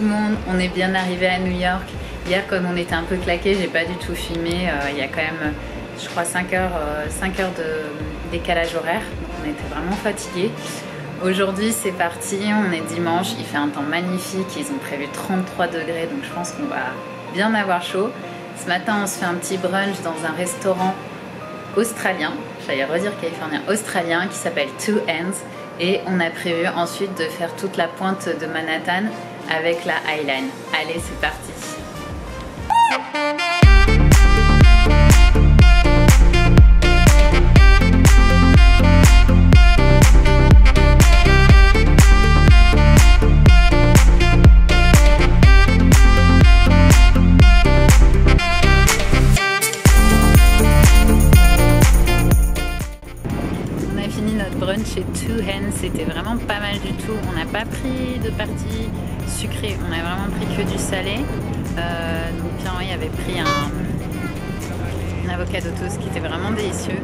le monde, on est bien arrivé à New York. Hier, comme on était un peu claqués, j'ai pas du tout filmé. Il y a quand même, je crois, 5 heures de décalage horaire. Donc on était vraiment fatigués. Aujourd'hui, c'est parti, on est dimanche, il fait un temps magnifique. Ils ont prévu 33 degrés, donc je pense qu'on va bien avoir chaud. Ce matin, on se fait un petit brunch dans un restaurant australien, j'allais redire californien, australien, qui s'appelle Two Hands. Et on a prévu ensuite de faire toute la pointe de Manhattan avec la High Line. Allez, c'est parti! Chez Two Hands, c'était vraiment pas mal du tout. On n'a pas pris de partie sucrée, on a vraiment pris que du salé. Donc Pierre-Henri avait pris un avocado toast qui était vraiment délicieux.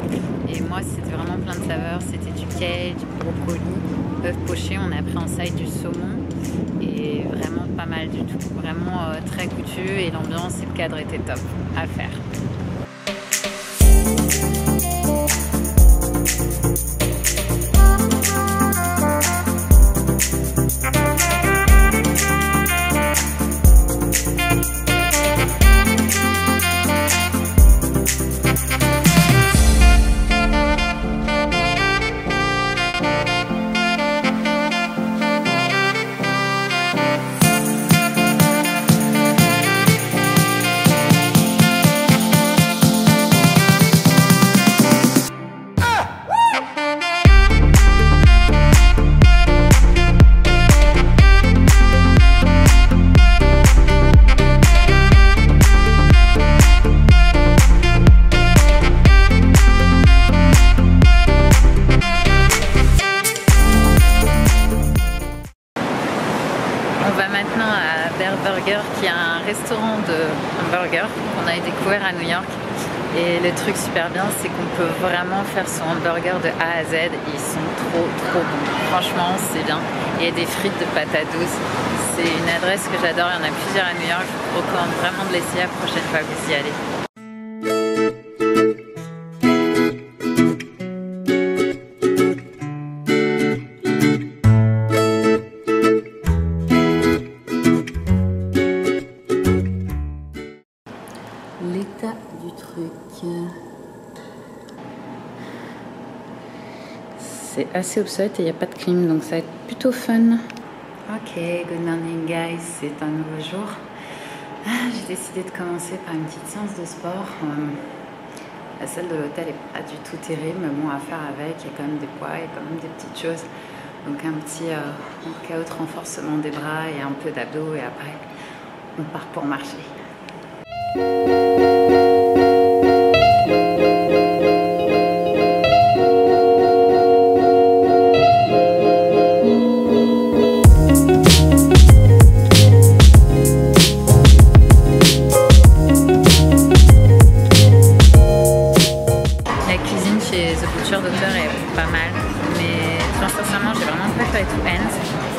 Et moi, c'était vraiment plein de saveurs. C'était du kale, du brocoli, œuf poché. On a pris en side du saumon. Et vraiment pas mal du tout. Vraiment très goûteux. Et l'ambiance et le cadre étaient top à faire. Burger, qui est un restaurant de hamburger qu'on a découvert à New York. Et le truc super bien, c'est qu'on peut vraiment faire son hamburger de A à Z. Ils sont trop bons. Franchement, c'est bien. Il y a des frites de patates douces. C'est une adresse que j'adore. Il y en a plusieurs à New York. Je vous recommande vraiment de l'essayer la prochaine fois que vous y allez. L'état du truc, c'est assez obsolète et il n'y a pas de clim, donc ça va être plutôt fun. Ok, good morning guys, c'est un nouveau jour. J'ai décidé de commencer par une petite séance de sport. La salle de l'hôtel est pas du tout terrible, mais bon, à faire avec, il y a quand même des poids, il y a quand même des petites choses. Donc un petit workout renforcement des bras et un peu d'abdos, et après on part pour marcher. Pas mal, mais sincèrement j'ai vraiment préféré Two Hands.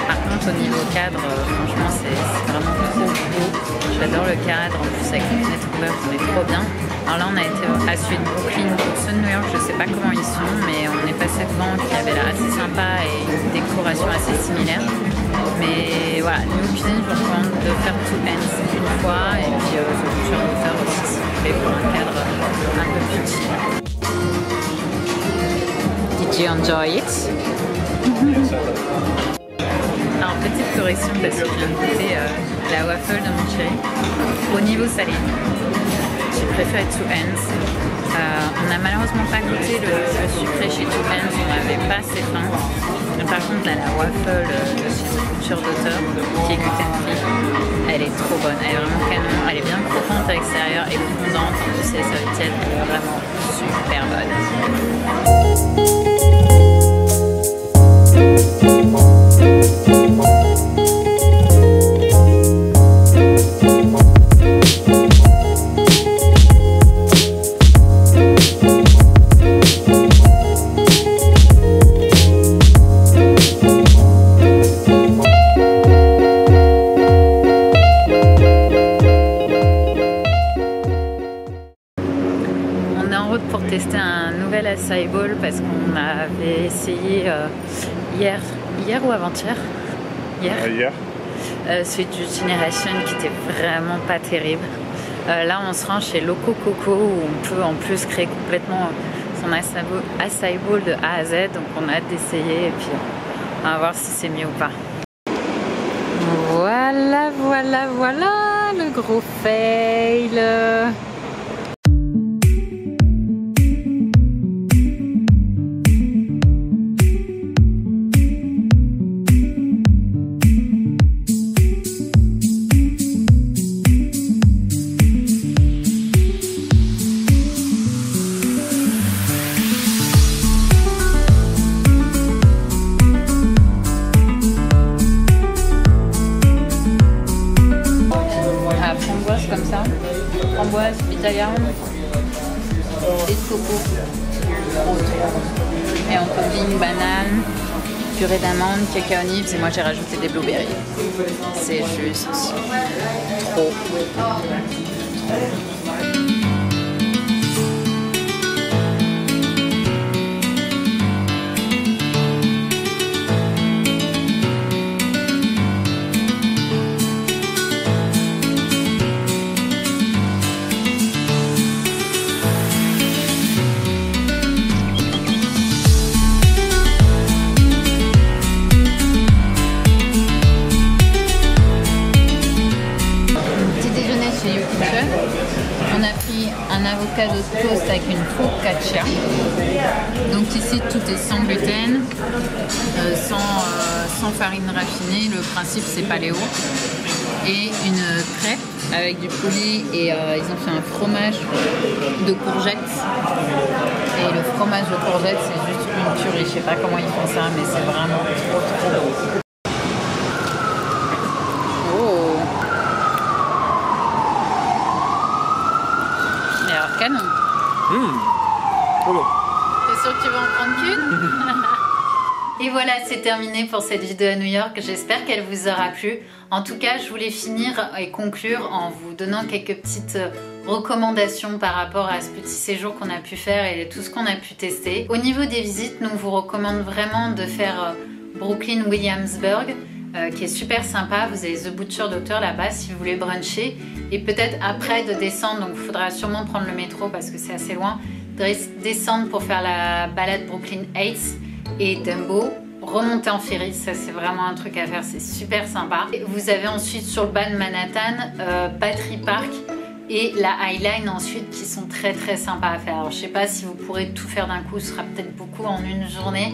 Par contre au niveau cadre, franchement c'est vraiment trop beau. J'adore le cadre, en plus avec les fenêtres ouvertes on est trop bien. Alors là on a été à celui de Brooklyn, pour ceux de New York je sais pas comment ils sont, mais on est passé devant qui avait l'air assez sympa et une décoration assez similaire. Mais voilà, nous cuisine je vous recommande de faire Two Hands une fois, et puis The Butcher Doctor aussi si vous voulez, pour un cadre un peu plus chill. Did you enjoy it? Alors petite correction parce que je viens de goûter la waffle de mon chéri. Au niveau salé, j'ai préféré Two Hands. On n'a malheureusement pas goûté le sucré chez Two Hands, on n'avait pas assez faim. Par contre là, la waffle de chez The Butcher Doctor, qui est gluten-free, elle est trop bonne, elle est vraiment canon, elle est bien croquante à l'extérieur et fondante, en plus elle est serviette, elle est vraiment super bonne. acai bowl parce qu'on avait essayé hier ou avant-hier. Hier. Celui du Generation qui était vraiment pas terrible. Là on se rend chez Loco Coco où on peut en plus créer complètement son acai bowl de A à Z, donc on a hâte d'essayer et puis on va voir si c'est mieux ou pas. Voilà le gros fail. Comme ça, framboise, pitaya, et de coco, et en topping banane, purée d'amande, cacao nibs et moi j'ai rajouté des blueberries. C'est juste trop. On a pris un avocado toast avec une focaccia. Donc ici tout est sans gluten, sans farine raffinée. Le principe c'est paléo. Et une crêpe avec du poulet et ils ont fait un fromage de courgettes. Et le fromage de courgettes c'est juste une tuerie. Je sais pas comment ils font ça mais c'est vraiment trop bon. Canon. T'es sûr que tu vas en prendre qu'une? Et voilà, c'est terminé pour cette vidéo à New York. J'espère qu'elle vous aura plu. En tout cas, je voulais finir et conclure en vous donnant quelques petites recommandations par rapport à ce petit séjour qu'on a pu faire et tout ce qu'on a pu tester. Au niveau des visites, nous vous recommande vraiment de faire Brooklyn-Williamsburg. Qui est super sympa. Vous avez The Butcher Doctor là-bas si vous voulez bruncher. Et peut-être après de descendre, donc il faudra sûrement prendre le métro parce que c'est assez loin, descendre pour faire la balade Brooklyn Heights et Dumbo, remonter en ferry, ça c'est vraiment un truc à faire, c'est super sympa. Et vous avez ensuite sur le bas de Manhattan, Battery Park et la High Line ensuite qui sont très sympas à faire. Alors je sais pas si vous pourrez tout faire d'un coup, ce sera peut-être beaucoup en une journée,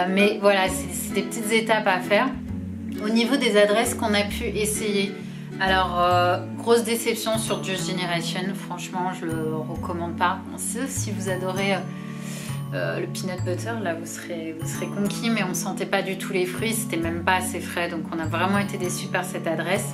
mais voilà, c'est des petites étapes à faire. Au niveau des adresses qu'on a pu essayer, alors grosse déception sur Juice Generation, franchement je le recommande pas. Sauf si vous adorez le peanut butter, là vous serez conquis, mais on sentait pas du tout les fruits, c'était même pas assez frais, donc on a vraiment été déçus par cette adresse.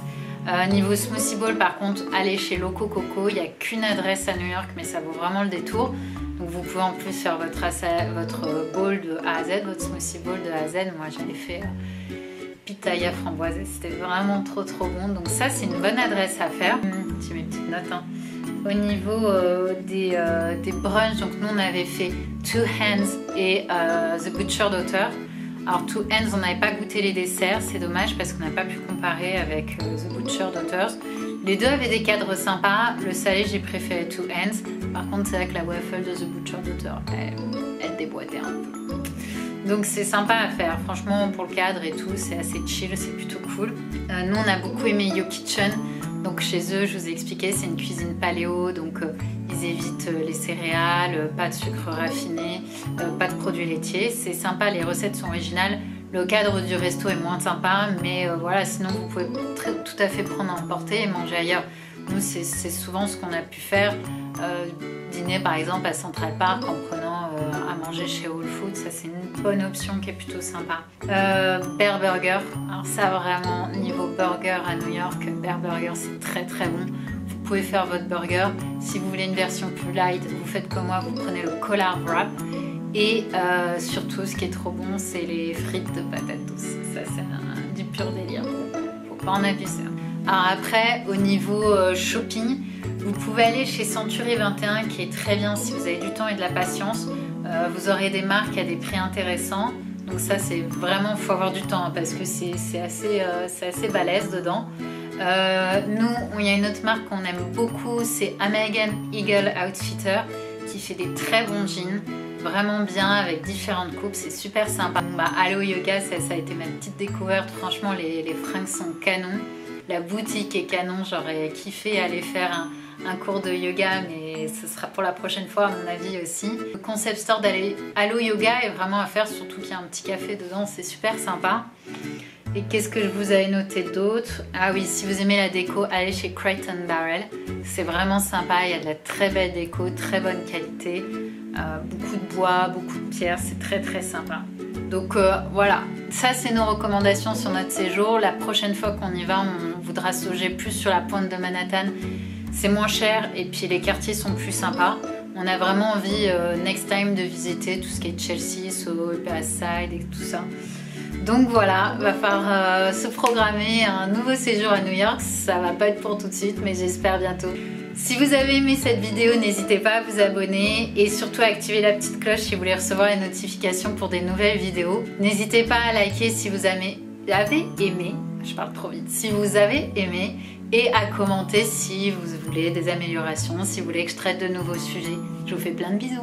Niveau smoothie bowl par contre, allez chez Loco Coco, il n'y a qu'une adresse à New York mais ça vaut vraiment le détour. Donc vous pouvez en plus faire votre bowl de A à Z, votre smoothie bowl de A à Z. Moi j'avais fait pitaya framboise, c'était vraiment trop bon. Donc ça c'est une bonne adresse à faire. J'ai mes petites notes hein. Au niveau des brunchs, donc nous on avait fait Two Hands et The Butcher Daughter. Alors Two Hands on n'avait pas goûté les desserts, c'est dommage parce qu'on n'a pas pu comparer avec The Butcher Daughters. Les deux avaient des cadres sympas, le salé j'ai préféré Two Hands. Par contre c'est vrai que la waffle de The Butcher Daughter elle déboîtait un peu. Donc c'est sympa à faire, franchement pour le cadre et tout, c'est assez chill, c'est plutôt cool. Nous on a beaucoup aimé Yo Kitchen, donc chez eux je vous ai expliqué c'est une cuisine paléo, donc ils évitent les céréales, pas de sucre raffiné, pas de produits laitiers, c'est sympa, les recettes sont originales. Le cadre du resto est moins sympa, mais voilà, sinon vous pouvez tout à fait prendre à emporter et manger ailleurs. Nous c'est souvent ce qu'on a pu faire, dîner par exemple à Central Park en prenant à manger chez Whole Foods, ça c'est une bonne option qui est plutôt sympa. Bear Burger, alors ça vraiment niveau burger à New York, Bear Burger c'est très bon. Vous pouvez faire votre burger, si vous voulez une version plus light, vous faites comme moi, vous prenez le collard wrap. Et surtout ce qui est trop bon c'est les frites de patates douces, ça c'est du pur délire, faut pas en abuser. Alors après au niveau shopping, vous pouvez aller chez Century 21 qui est très bien si vous avez du temps et de la patience. Vous aurez des marques à des prix intéressants. Donc ça, c'est vraiment, faut avoir du temps parce que c'est assez balèze dedans. Nous, il y a une autre marque qu'on aime beaucoup, c'est American Eagle Outfitter qui fait des très bons jeans, vraiment bien avec différentes coupes, c'est super sympa. Alo Yoga, ça a été ma petite découverte, franchement les fringues sont canon, la boutique est canon, j'aurais kiffé aller faire un cours de yoga, mais ce sera pour la prochaine fois à mon avis aussi. Le concept store d'Alo Yoga est vraiment à faire, surtout qu'il y a un petit café dedans, c'est super sympa. Et qu'est-ce que je vous avais noté d'autre? Ah oui, si vous aimez la déco, allez chez Crate & Barrel. C'est vraiment sympa, il y a de la très belle déco, très bonne qualité. Beaucoup de bois, beaucoup de pierres, c'est très sympa. Donc voilà, ça c'est nos recommandations sur notre séjour. La prochaine fois qu'on y va, on voudra se loger plus sur la pointe de Manhattan. C'est moins cher et puis les quartiers sont plus sympas. On a vraiment envie, next time, de visiter tout ce qui est Chelsea, Soho, Upper East Side et tout ça. Donc voilà, va falloir se programmer un nouveau séjour à New York. Ça va pas être pour tout de suite, mais j'espère bientôt. Si vous avez aimé cette vidéo, n'hésitez pas à vous abonner et surtout à activer la petite cloche si vous voulez recevoir les notifications pour des nouvelles vidéos. N'hésitez pas à liker si vous avez aimé, je parle trop vite, si vous avez aimé, et à commenter si vous voulez des améliorations, si vous voulez que je traite de nouveaux sujets. Je vous fais plein de bisous.